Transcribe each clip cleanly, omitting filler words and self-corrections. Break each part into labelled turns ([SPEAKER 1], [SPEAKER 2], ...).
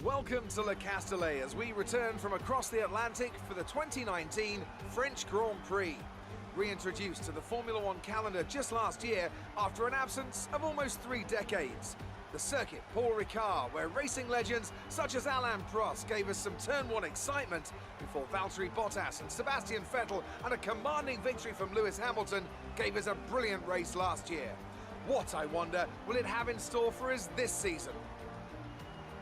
[SPEAKER 1] Welcome to Le Castellet as we return from across the Atlantic for the 2019 French Grand Prix. Reintroduced to the Formula One calendar just last year after an absence of almost 3 decades. The circuit Paul Ricard, where racing legends such as Alain Prost gave us some Turn 1 excitement before Valtteri Bottas and Sebastian Vettel and a commanding victory from Lewis Hamilton gave us a brilliant race last year. What, I wonder, will it have in store for us this season?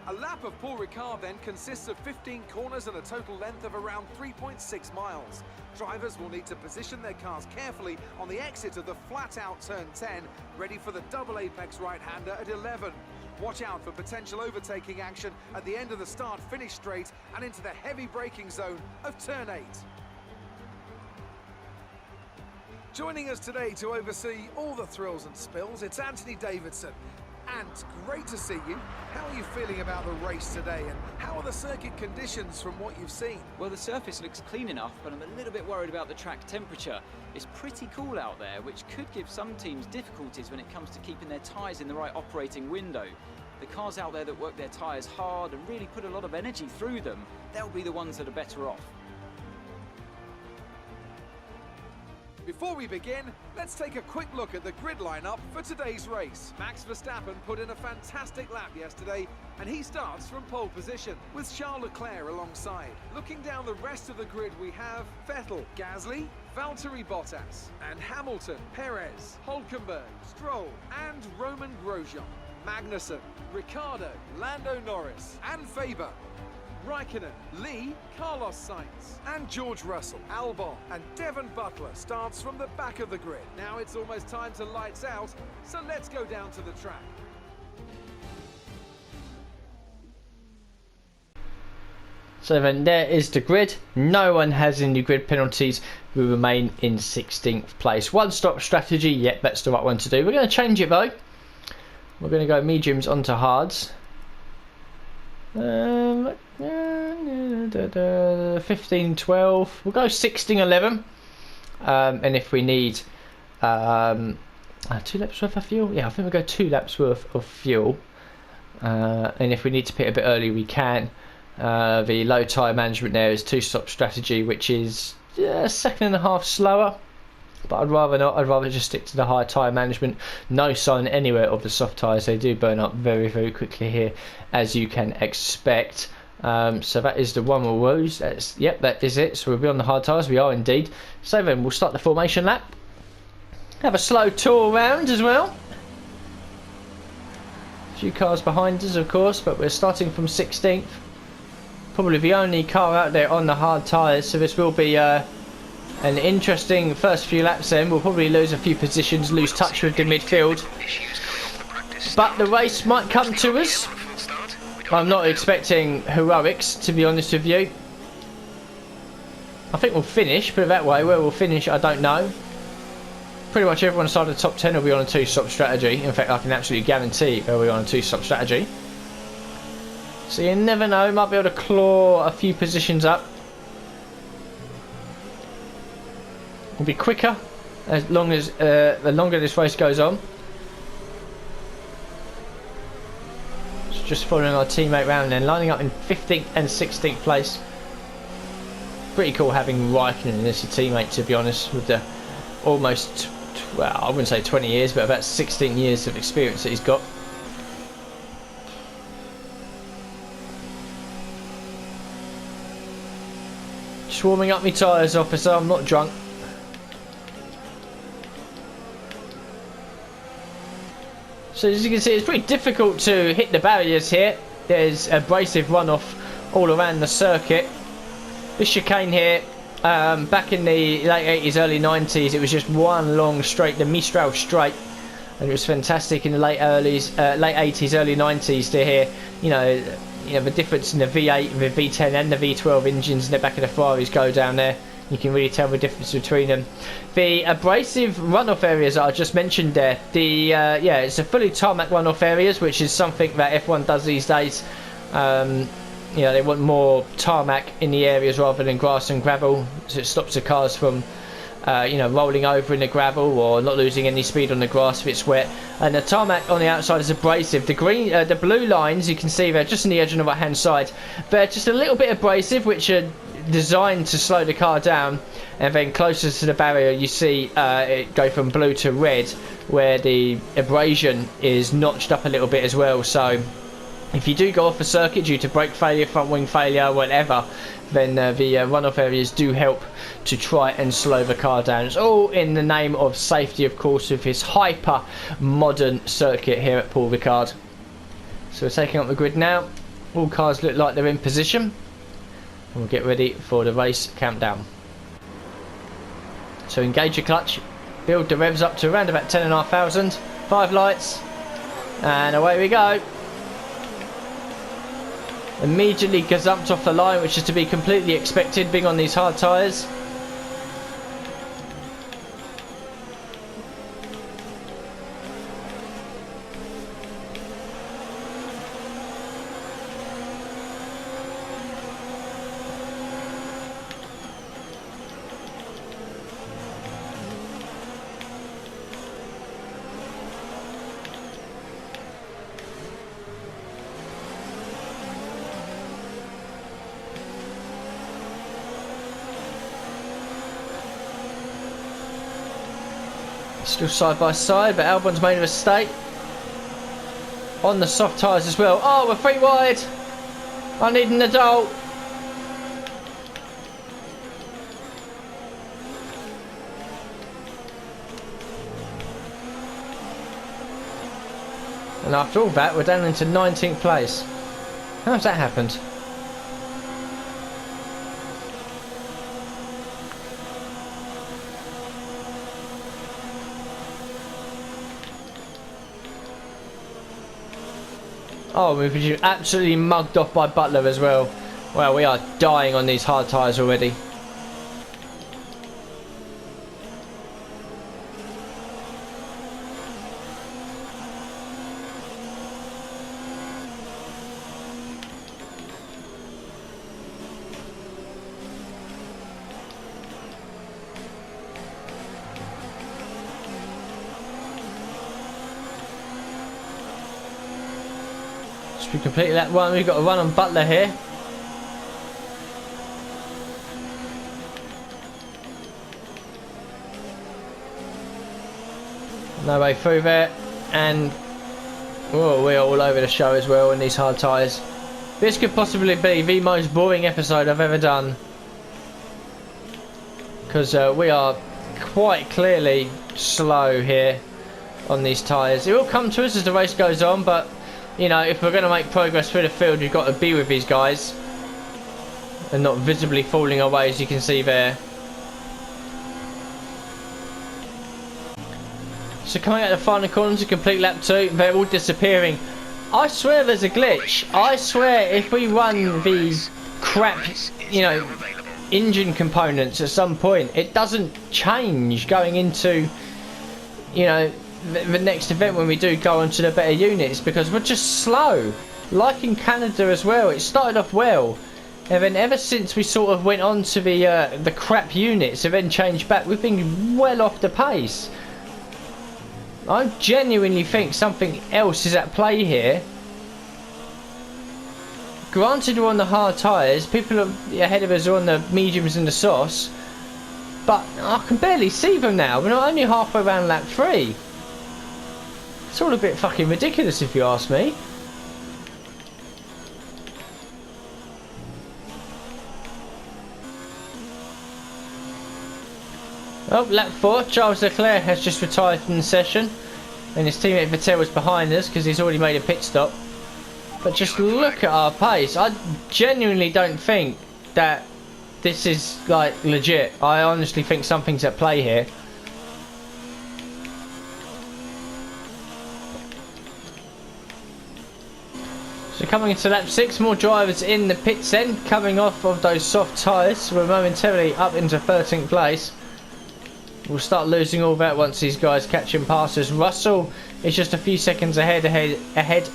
[SPEAKER 1] A lap of Paul Ricard then consists of 15 corners and a total length of around 3.6 miles. Drivers will need to position their cars carefully on the exit of the flat-out turn 10, ready for the double apex right-hander at 11. Watch out for potential overtaking action at the end of the start-finish straight and into the heavy braking zone of turn 8. Joining us today to oversee all the thrills and spills, it's Anthony Davidson. And great to see you. How are you feeling about the race today, and how are the circuit conditions from what you've seen?
[SPEAKER 2] Well, the surface looks clean enough, but I'm a little bit worried about the track temperature. It's pretty cool out there, which could give some teams difficulties when it comes to keeping their tyres in the right operating window. The cars out there that work their tyres hard and really put a lot of energy through them, they'll be the ones that are better off.
[SPEAKER 1] Before we begin, let's take a quick look at the grid lineup for today's race. Max Verstappen put in a fantastic lap yesterday, and he starts from pole position, with Charles Leclerc alongside. Looking down the rest of the grid, we have Vettel, Gasly, Valtteri Bottas, and Hamilton, Perez, Hülkenberg, Stroll, and Romain Grosjean. Magnussen, Ricciardo, Lando Norris, and Faber. Raikkonen, Lee, Carlos Sainz, and George Russell. Albon and Devon Butler starts from the back of the grid. Now it's almost time to lights out, so let's go down to the track.
[SPEAKER 3] So then there is the grid. No one has any grid penalties. We remain in 16th place. One stop strategy, yep, that's the right one to do. We're going to change it though. We're going to go mediums onto hards. 15, 12. We'll go 16, 11. And if we need 2 laps worth of fuel, yeah, I think we'll go 2 laps worth of fuel. And if we need to pit a bit early, we can. The low tyre management there is 2-stop strategy, which is a second and a half slower. But I'd rather not. I'd rather just stick to the high tyre management. No sign anywhere of the soft tyres. They do burn up very, very quickly here, as you can expect. So that is the one we'll lose. Yep, that is it. So we'll be on the hard tyres. We are indeed. So then we'll start the formation lap. Have a slow tour around as well. A few cars behind us, of course, but we're starting from 16th. Probably the only car out there on the hard tyres. So this will be an interesting first few laps then. We'll probably lose a few positions, lose touch with the midfield. But the race might come to us. I'm not expecting heroics, to be honest with you. I think we'll finish, put it that way. Where we'll finish, I don't know. Pretty much everyone inside the top 10 will be on a 2-stop strategy. In fact, I can absolutely guarantee they'll be on a 2-stop strategy. So you never know, might be able to claw a few positions up. Will be quicker as long as the longer this race goes on. So just following our teammate round and then lining up in 15th and 16th place. Pretty cool having Raikkonen as a teammate, to be honest, with the almost, well, I wouldn't say 20 years, but about 16 years of experience that he's got. Just warming up my tyres, officer. I'm not drunk. So as you can see, it's pretty difficult to hit the barriers here. There's abrasive runoff all around the circuit. This chicane here, back in the late 80s, early 90s, it was just one long straight, the Mistral straight, and it was fantastic in the late 80s, early 90s to hear, you know the difference in the V8, the V10, and the V12 engines in the back of the Ferraris go down there. You can really tell the difference between them. The abrasive runoff areas that I just mentioned there, yeah, it's a fully tarmac runoff areas, which is something that F1 does these days. You know, they want more tarmac in the areas rather than grass and gravel, so it stops the cars from you know, rolling over in the gravel or not losing any speed on the grass if it's wet. And the tarmac on the outside is abrasive. The blue lines you can see there just on the edge on the right hand side, they're just a little bit abrasive, which are designed to slow the car down. And then closer to the barrier you see it go from blue to red, where the abrasion is notched up a little bit as well. So if you do go off a circuit due to brake failure, front wing failure, whatever, then the runoff areas do help to try and slow the car down. It's all in the name of safety, of course, with this hyper modern circuit here at Paul Ricard. So we're taking up the grid now. All cars look like they're in position, and we'll get ready for the race countdown. So engage your clutch, build the revs up to around about 10,500, 5 lights, and away we go. Immediately gazumped off the line, which is to be completely expected being on these hard tyres. Still side by side, but Albon's made a mistake on the soft tyres as well. Oh, we're 3 wide. I need an adult. And after all that, we're down into 19th place. How's that happened? Oh, we've been absolutely mugged off by Butler as well. Well, we are dying on these hard tyres already. We completed that one. We've got a run on Butler here. No way through there, and oh, we're all over the show as well in these hard tyres. This could possibly be the most boring episode I've ever done, because we are quite clearly slow here on these tyres. It will come to us as the race goes on, but you know, if we're going to make progress through the field, we've got to be with these guys and not visibly falling away, as you can see there. So coming out the final corner to complete lap 2, they're all disappearing. I swear there's a glitch. I swear if we run these crap, you know, engine components at some point, it doesn't change going into, you know, the next event when we do go on to the better units, because we're just slow, like in Canada as well. It started off well, and then ever since we sort of went on to the crap units and then changed back, we've been well off the pace. I genuinely think something else is at play here. Granted, we're on the hard tyres, people ahead of us are on the mediums and the softs, but I can barely see them now. We're not only halfway around lap 3. It's all a bit fucking ridiculous if you ask me. Oh, lap 4, Charles Leclerc has just retired from the session, and his teammate Vettel was behind us because he's already made a pit stop. But just look at our pace. I genuinely don't think that this is like legit. I honestly think something's at play here. So coming into lap 6, more drivers in the pits then, coming off of those soft tyres. We're momentarily up into 13th place. We'll start losing all that once these guys catch him past us. Russell is just a few seconds ahead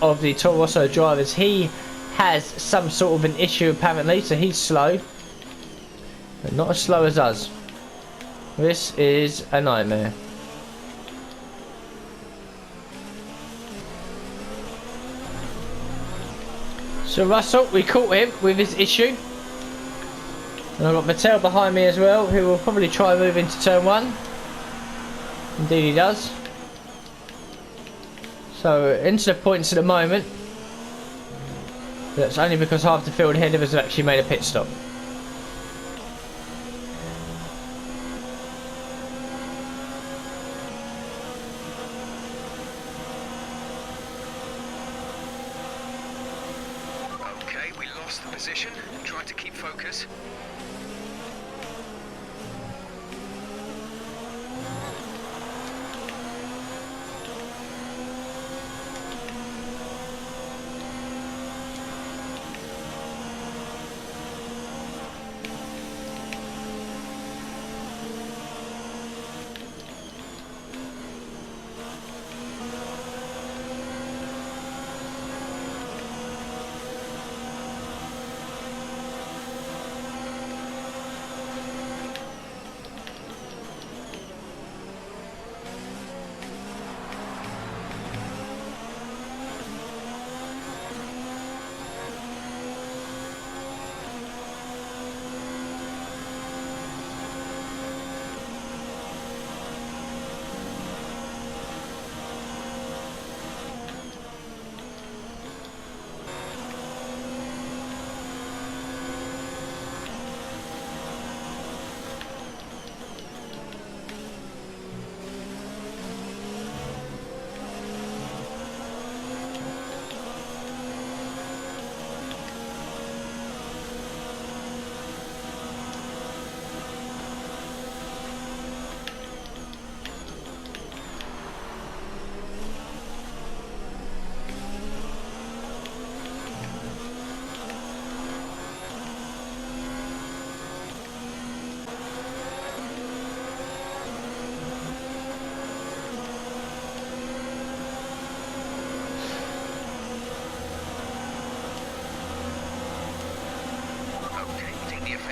[SPEAKER 3] of the Toro Rosso drivers. He has some sort of an issue apparently, so he's slow, but not as slow as us. This is a nightmare. So Russell, we caught him with his issue. And I've got Mattel behind me as well, who will probably try and move into turn 1. Indeed he does. So into the points at the moment. That's only because half the field ahead of us have actually made a pit stop.
[SPEAKER 4] Okay, we lost the position. Tried to keep focus.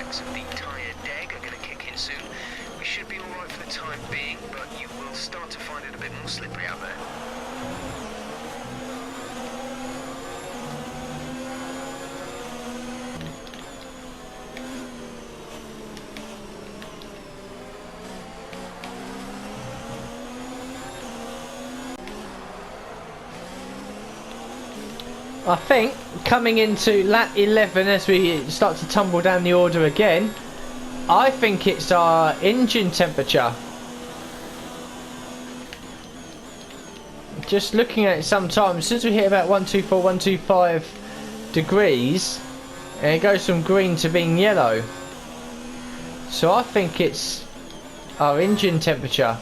[SPEAKER 4] Of the tyre deg are going to kick in soon. We should be alright for the time being, but you will start to find it a bit more slippery out there.
[SPEAKER 3] I think coming into lap 11 as we start to tumble down the order again, I think it's our engine temperature. Just looking at it sometimes, since we hit about 124, 125 degrees, and it goes from green to being yellow. So I think it's our engine temperature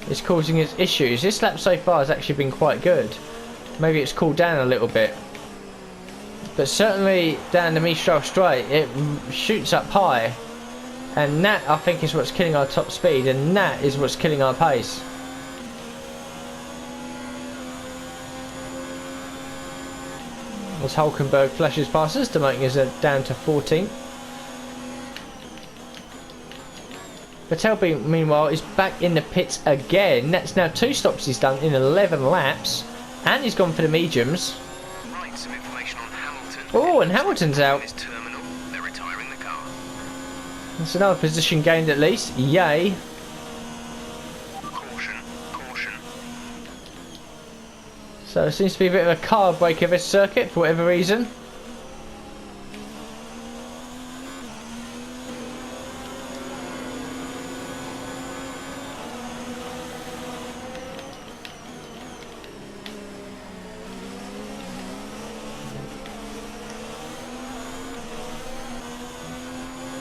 [SPEAKER 3] is causing us issues. This lap so far has actually been quite good. Maybe it's cooled down a little bit. But certainly down the Mistral straight, it shoots up high. And that, I think, is what's killing our top speed. And that is what's killing our pace. As Hulkenberg flashes past us to make us down to 14th. Vettel, meanwhile, is back in the pits again. That's now 2 stops he's done in 11 laps. And he's gone for the mediums.
[SPEAKER 4] Right, some information on Hamilton.
[SPEAKER 3] Oh, and Hamilton's out.
[SPEAKER 4] This terminal, they're retiring the car.
[SPEAKER 3] That's another position gained at least. Yay.
[SPEAKER 4] Caution, caution.
[SPEAKER 3] So it seems to be a bit of a car break of this circuit for whatever reason.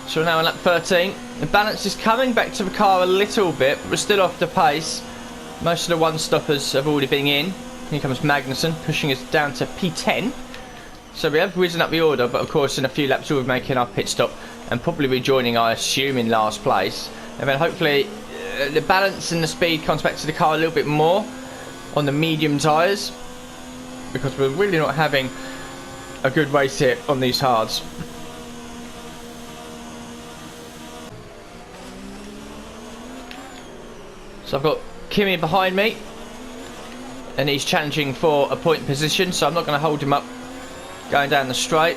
[SPEAKER 3] So we're now on lap 13. The balance is coming back to the car a little bit, but we're still off the pace. Most of the one-stoppers have already been in. Here comes Magnussen, pushing us down to P10. So we have risen up the order, but of course in a few laps we'll be making our pit stop and probably rejoining, I assume, in last place. And then hopefully the balance and the speed comes back to the car a little bit more on the medium tyres, because we're really not having a good race here on these hards. So I've got Kimi behind me, and he's challenging for a point position, so I'm not going to hold him up going down the straight.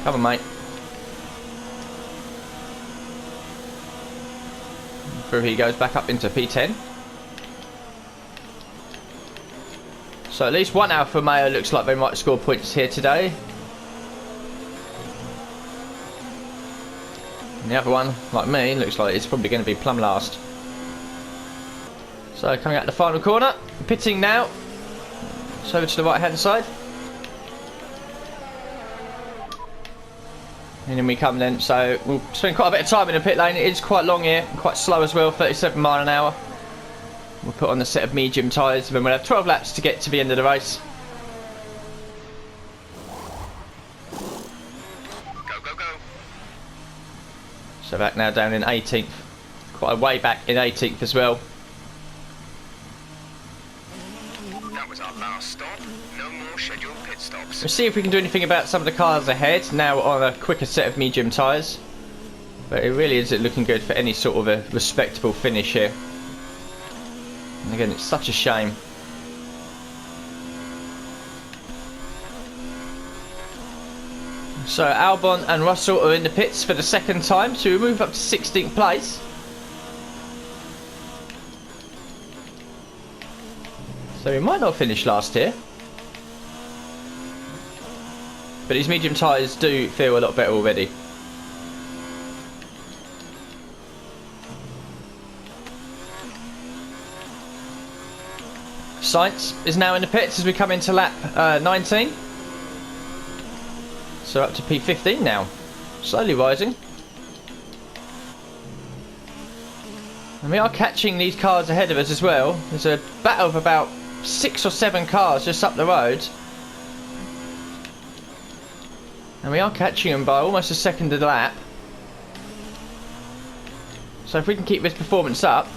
[SPEAKER 3] Come on, mate. Through he goes back up into P10. So at least one Alfa Romeo looks like they might score points here today. And the other one, like me, looks like it's probably going to be plumb last. So coming out the final corner, pitting now. So over to the right hand side. And then we come then, so we'll spend quite a bit of time in the pit lane. It is quite long here, quite slow as well, 37 mile an hour. We'll put on the set of medium tyres, and then we'll have 12 laps to get to the end of the race.
[SPEAKER 4] Go, go, go.
[SPEAKER 3] So back now down in 18th. Quite a way back in 18th as well.
[SPEAKER 4] That was our last stop. No more scheduled pit stops.
[SPEAKER 3] We'll see if we can do anything about some of the cars ahead, now on a quicker set of medium tyres. But it really isn't looking good for any sort of a respectable finish here. And again, it's such a shame. So Albon and Russell are in the pits for the second time, so we move up to 16th place. So we might not finish last here. But these medium tyres do feel a lot better already. Sainz is now in the pits as we come into lap 19. So up to P15 now. Slowly rising. And we are catching these cars ahead of us as well. There's a battle of about 6 or 7 cars just up the road. And we are catching them by almost a second of the lap. So if we can keep this performance up,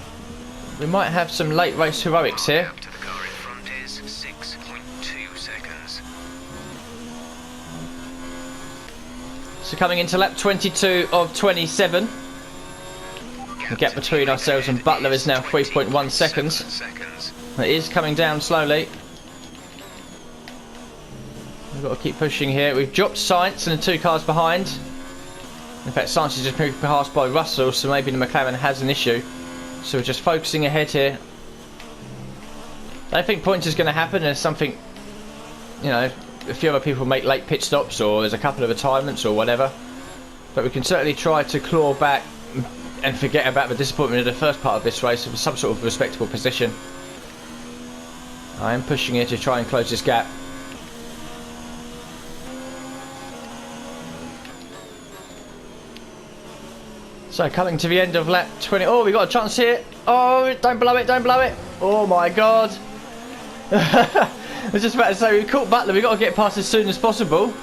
[SPEAKER 3] we might have some late race heroics here.
[SPEAKER 4] Up to the car in front is 6.2 seconds.
[SPEAKER 3] So coming into lap 22 of 27. The gap between ourselves and Butler is now 3.1 seconds. It is coming down slowly. We've got to keep pushing here. We've dropped Sainz and the 2 cars behind. In fact, Sainz is just moved past by Russell, so maybe the McLaren has an issue. So we're just focusing ahead here. I don't think points is going to happen. There's something, you know, a few other people make late pit stops, or there's a couple of retirements or whatever. But we can certainly try to claw back and forget about the disappointment of the first part of this race with some sort of respectable position. I am pushing here to try and close this gap. So coming to the end of lap 20. Oh, we got a chance here. Oh, don't blow it, don't blow it. Oh my god. I was just about to say, we caught Butler. We've got to get past as soon as possible.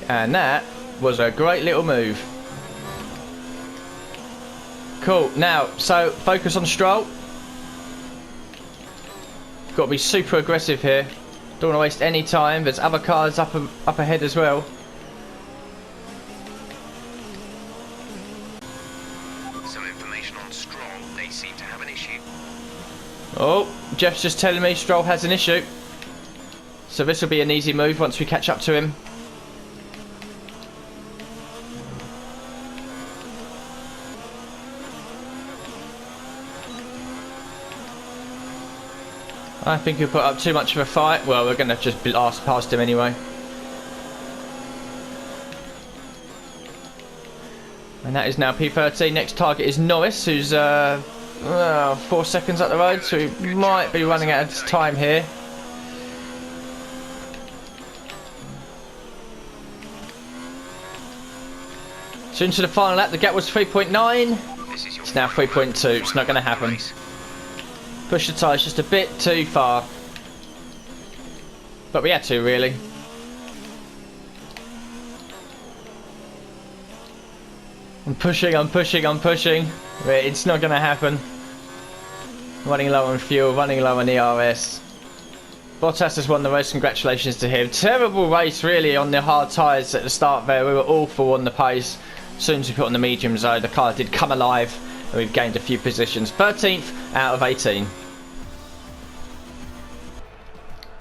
[SPEAKER 3] And that was a great little move. Cool. Now, so focus on Stroll. Got to be super aggressive here. Don't want to waste any time. There's other cars up ahead as well.
[SPEAKER 4] Some information on Stroll. They seem to have an issue.
[SPEAKER 3] Oh, Jeff's just telling me Stroll has an issue. So this will be an easy move once we catch up to him. I think he'll put up too much of a fight. Well, we're going to just blast past him anyway. And that is now P13. Next target is Norris, who's 4 seconds up the road, so he might be running out of time here. So into the final lap, the gap was 3.9. It's now 3.2. It's not going to happen. Push the tyres just a bit too far. But we had to, really. I'm pushing, I'm pushing, I'm pushing. But it's not going to happen. Running low on fuel, running low on ERS. Bottas has won the race, congratulations to him. Terrible race really on the hard tyres at the start there. We were awful on the pace. As soon as we put on the medium zone, the car did come alive and we've gained a few positions. 13th out of 18.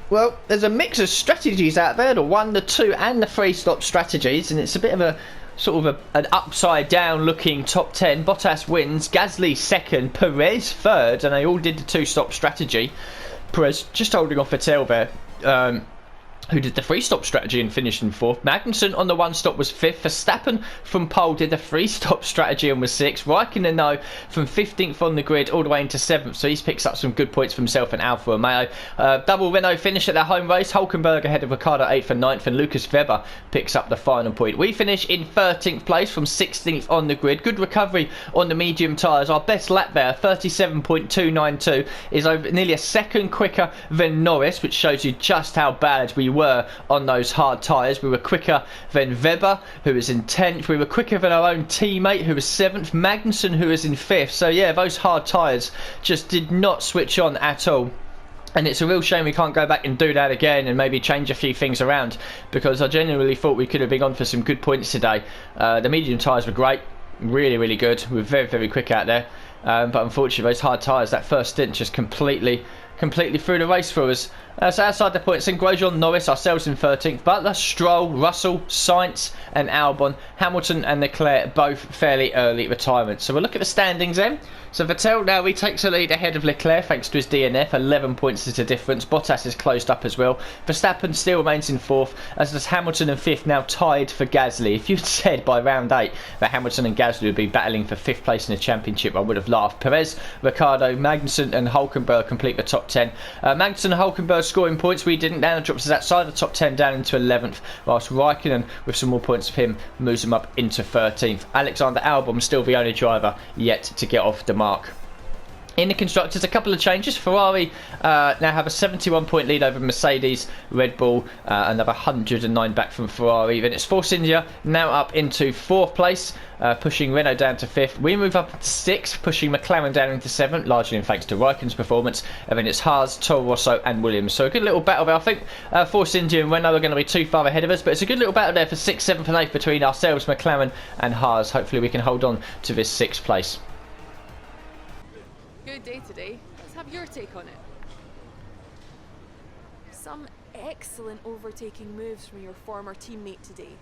[SPEAKER 3] Well, there's a mix of strategies out there, the 1, the 2 and the 3 stop strategies, and it's a bit of a sort of an upside down looking top 10. Bottas wins, Gasly second, Perez third, and they all did the 2 stop strategy. Perez just holding off Vettel there, who did the 3 stop strategy and finished in 4th. Magnussen on the 1 stop was 5th. Verstappen from pole did the 3 stop strategy and was 6th. Raikkonen though from 15th on the grid all the way into 7th, so he's picked up some good points for himself and Alfa Romeo. Double Renault finish at their home race. Hulkenberg ahead of Ricciardo 8th and 9th, and Lucas Weber picks up the final point. We finish in 13th place from 16th on the grid. Good recovery on the medium tyres. Our best lap there, 37.292, is over nearly a second quicker than Norris, which shows you just how bad we were on those hard tyres. We were quicker than Weber, who was in 10th. We were quicker than our own teammate, who was 7th. Magnussen, who was in 5th. So yeah, those hard tyres just did not switch on at all. And it's a real shame we can't go back and do that again and maybe change a few things around, because I genuinely thought we could have been on for some good points today. The medium tyres were great, really, really good. We were very, very quick out there. But unfortunately, those hard tyres, that first stint just completely threw the race for us. So outside the points, then Grosjean, Norris, ourselves in 13th. Butler, Stroll, Russell, Sainz and Albon. Hamilton and Leclerc both fairly early retirement. So we'll look at the standings then. So Vettel now retakes the lead ahead of Leclerc thanks to his DNF. 11 points is the difference. Bottas is closed up as well. Verstappen still remains in 4th, as does Hamilton in 5th, now tied for Gasly. If you'd said by round 8 that Hamilton and Gasly would be battling for 5th place in the championship, I would have laughed. Perez, Ricciardo, Magnussen and Hulkenberg complete the top 10. Magnussen and Hulkenberg scoring points. We didn't. Now drops us outside the top 10 down into 11th, whilst Raikkonen, with some more points of him, moves him up into 13th. Alexander Albon still the only driver yet to get off the mark. In the constructors, a couple of changes. Ferrari now have a 71 point lead over Mercedes. Red Bull another 109 back from Ferrari. Then it's Force India now up into 4th place, pushing Renault down to 5th. We move up to 6th, pushing McLaren down into 7th, largely in thanks to Raikkonen's performance. And then it's Haas, Toro Rosso and Williams. So a good little battle there. I think Force India and Renault are going to be too far ahead of us, but it's a good little battle there for 6th, 7th and 8th between ourselves, McLaren and Haas. Hopefully we can hold on to this 6th place.
[SPEAKER 5] Good day today. Let's have your take on it. Some excellent overtaking moves from your former teammate today.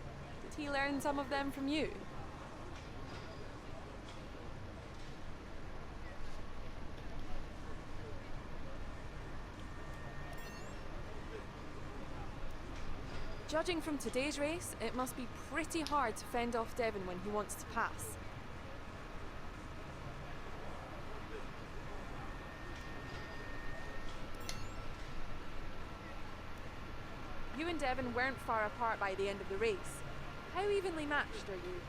[SPEAKER 5] Did he learn some of them from you? Judging from today's race, it must be pretty hard to fend off Devon when he wants to pass. You and Devon weren't far apart by the end of the race. How evenly matched are you?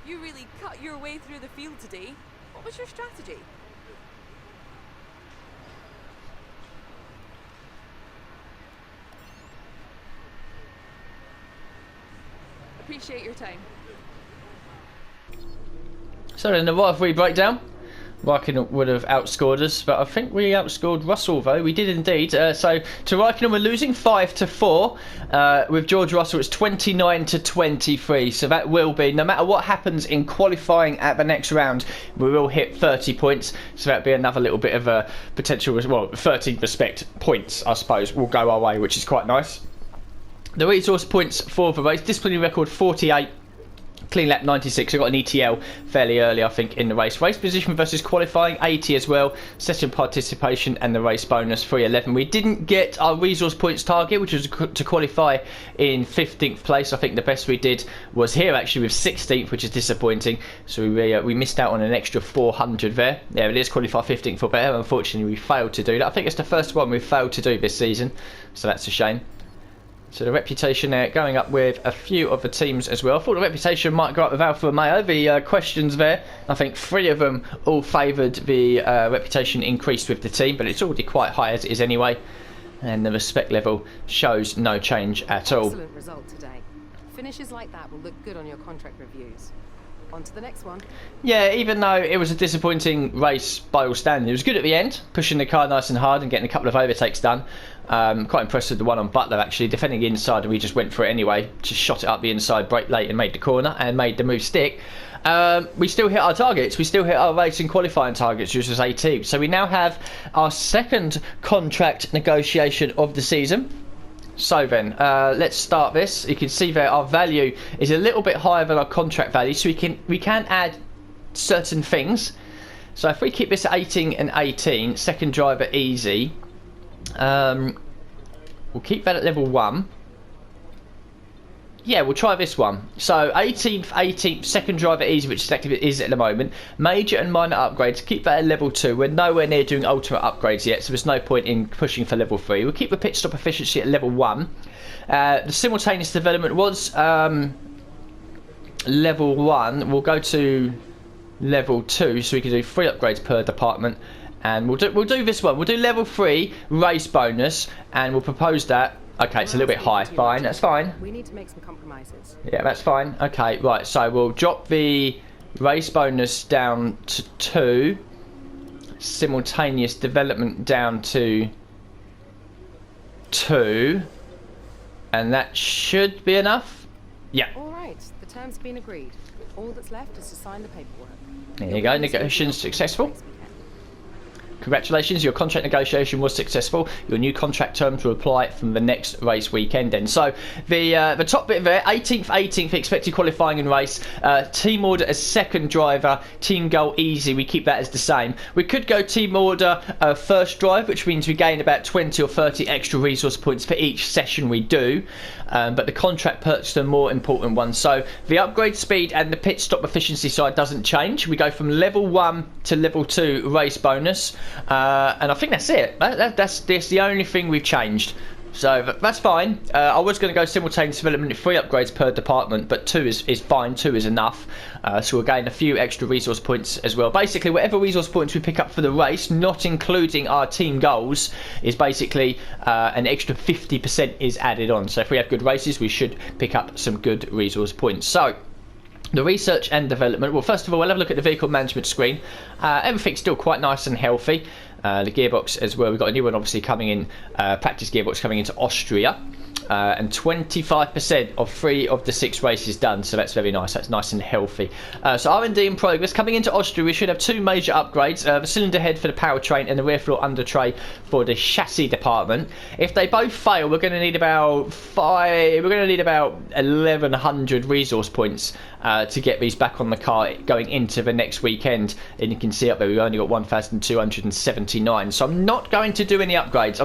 [SPEAKER 5] You really cut your way through the field today. What was your strategy? Appreciate your time.
[SPEAKER 3] So in the rivalry breakdown, Raikkonen would have outscored us, but I think we outscored Russell though. We did indeed. So to Raikkonen, we're losing 5-4. With George Russell, it's 29-23. So that will be, no matter what happens in qualifying at the next round, we will hit 30 points. So that'll be another little bit of a potential, well, 30 respect points, I suppose, will go our way, which is quite nice. The resource points for the race: disciplinary record 48. Clean lap 96. I got an ETL fairly early, I think, in the race. Race position versus qualifying 80 as well. Session participation and the race bonus 311. We didn't get our resource points target, which was to qualify in 15th place. I think the best we did was here actually with 16th, which is disappointing. So we missed out on an extra 400 there. Yeah, it is qualify 15th or better. Unfortunately, we failed to do that. I think it's the first one we've failed to do this season, so that's a shame. So the reputation there going up with a few of the teams as well. I thought the reputation might go up with Alfa Romeo. The questions there, I think 3 of them all favoured the reputation increased with the team, but it's already quite high as it is anyway. And the respect level shows no change at all.
[SPEAKER 6] Excellent result today. Finishes like that will look good on your contract reviews. On to the next one.
[SPEAKER 3] Yeah, even though it was a disappointing race by all standards, it was good at the end, pushing the car nice and hard and getting a couple of overtakes done. Quite impressed with the one on Butler, actually, defending the inside, and we just went for it anyway. Just shot it up the inside, braked late and made the corner and made the move stick. We still hit our targets. We still hit our racing qualifying targets, which was 18. So we now have our second contract negotiation of the season. So then, let's start this. You can see there our value is a little bit higher than our contract value, so we can add certain things. So if we keep this at 18 and 18, second driver easy, we'll keep that at level 1. Yeah, we'll try this one. So 18th, second driver easy, which exactly it is at the moment. Major and minor upgrades, keep that at level 2. We're nowhere near doing ultimate upgrades yet, so there's no point in pushing for level 3. We'll keep the pit stop efficiency at level 1. The simultaneous development was level 1. We'll go to level 2, so we can do 3 upgrades per department. And we'll do this one. We'll do level 3 race bonus, and we'll propose that. Okay, it's a little bit high. Fine, that's fine.
[SPEAKER 6] We need to make some compromises.
[SPEAKER 3] Yeah, that's fine. Okay, right, so we'll drop the race bonus down to 2. Simultaneous development down to 2. And that should be enough. Yeah.
[SPEAKER 6] All right, the terms have been agreed. All that's left is to sign the paperwork.
[SPEAKER 3] There you go, negotiations successful. Congratulations, your contract negotiation was successful. Your new contract terms will apply from the next race weekend then. So the top bit there, 18th expected qualifying and race. Team order as second driver, team goal easy, we keep that as the same. We could go team order first drive, which means we gain about 20 or 30 extra resource points for each session we do. But the contract perks are the more important ones. So the upgrade speed and the pit stop efficiency side doesn't change. We go from level 1 to level 2 race bonus. And I think that's it. That's the only thing we've changed. So that's fine. I was going to go simultaneous development 3 upgrades per department, but 2 is fine. 2 is enough. So we'll gain a few extra resource points as well. Basically, whatever resource points we pick up for the race, not including our team goals, is basically an extra 50% is added on. So if we have good races, we should pick up some good resource points. So the research and development. Well, first of all, we'll have a look at the vehicle management screen. Everything's still quite nice and healthy. The gearbox as well. We've got a new one obviously coming in, practice gearbox coming into Austria. And 25% of 3 of the 6 races done, so that's very nice. That's nice and healthy. So R&D in progress. Coming into Austria, we should have 2 major upgrades: the cylinder head for the powertrain and the rear floor under tray for the chassis department. If they both fail, we're going to need about 1,100 resource points to get these back on the car going into the next weekend. And you can see up there we've only got 1,279. So I'm not going to do any upgrades.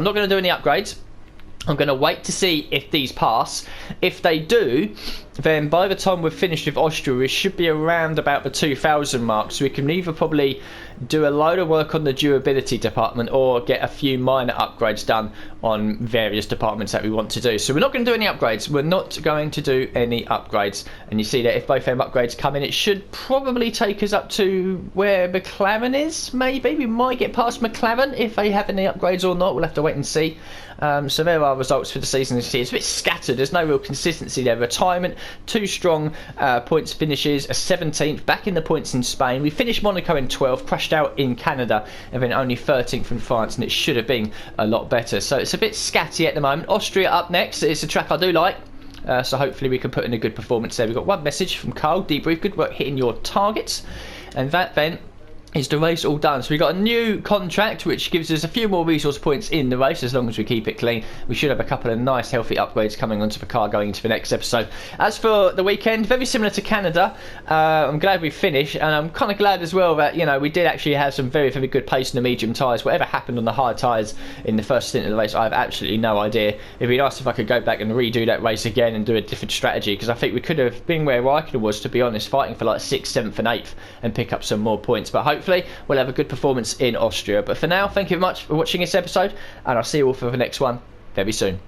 [SPEAKER 3] I'm going to wait to see if these pass. If they do, then by the time we're finished with Austria, we should be around about the 2,000 mark. So we can either probably do a load of work on the durability department or get a few minor upgrades done on various departments that we want to do. So we're not going to do any upgrades. And you see that if both them upgrades come in, it should probably take us up to where McLaren is, maybe. We might get past McLaren if they have any upgrades or not. We'll have to wait and see. So there are results for the season this year. It's a bit scattered. There's no real consistency there. Retirement, 2 strong points finishes, a 17th, back in the points in Spain. We finished Monaco in 12th, crashed out in Canada, and then only 13th in France, and it should have been a lot better. So it's a bit scatty at the moment. Austria up next. It's a track I do like. So hopefully we can put in a good performance there. We've got one message from Carl. Debrief, good work hitting your targets. And that then is the race all done. So we've got a new contract which gives us a few more resource points in the race as long as we keep it clean. We should have a couple of nice healthy upgrades coming onto the car going into the next episode. As for the weekend, very similar to Canada. I'm glad we finished, and I'm kind of glad as well that, you know, we did actually have some very, very good pace in the medium tyres. Whatever happened on the hard tyres in the first stint of the race, I have absolutely no idea. It'd be nice if I could go back and redo that race again and do a different strategy, because I think we could have been where Raikkonen was, to be honest, fighting for like 6th, 7th and 8th and pick up some more points. But hopefully we'll have a good performance in Austria. But for now, thank you very much for watching this episode, and I'll see you all for the next one very soon.